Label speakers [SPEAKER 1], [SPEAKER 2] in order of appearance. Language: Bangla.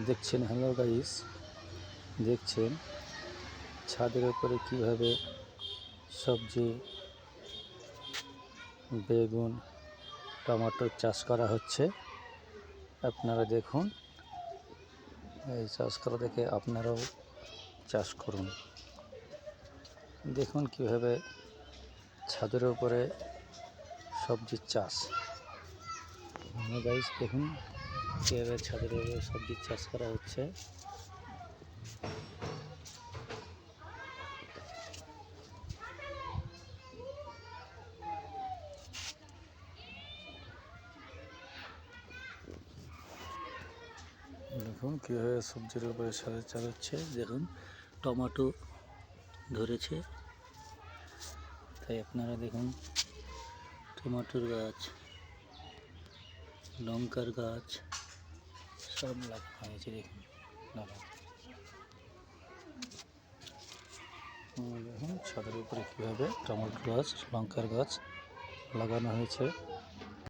[SPEAKER 1] দেখছেন, হ্যালো গাইস, দেখছেন ছাদের উপরে কিভাবে সবজি, বেগুন, টমেটোর চাষ করা হচ্ছে। আপনারা দেখুন, এই চাষ করা দেখে আপনারাও চাষ করুন। দেখুন কিভাবে ছাদের উপরে সবজির চাষ। হ্যালো গাইস, দেখুন কিভাবে ছাদের উপরে সবজির চাষ করা হচ্ছে। দেখুন কীভাবে সবজির উপরে সার চালাচ্ছে। দেখুন টমেটো ধরেছে, তাই আপনারা দেখুন টমেটোর গাছ, লঙ্কার গাছ সব লাগানো হয়েছে। দেখুন দেখুন ছাদের উপরে কীভাবে টমেটো গাছ, লঙ্কার গাছ লাগানো হয়েছে।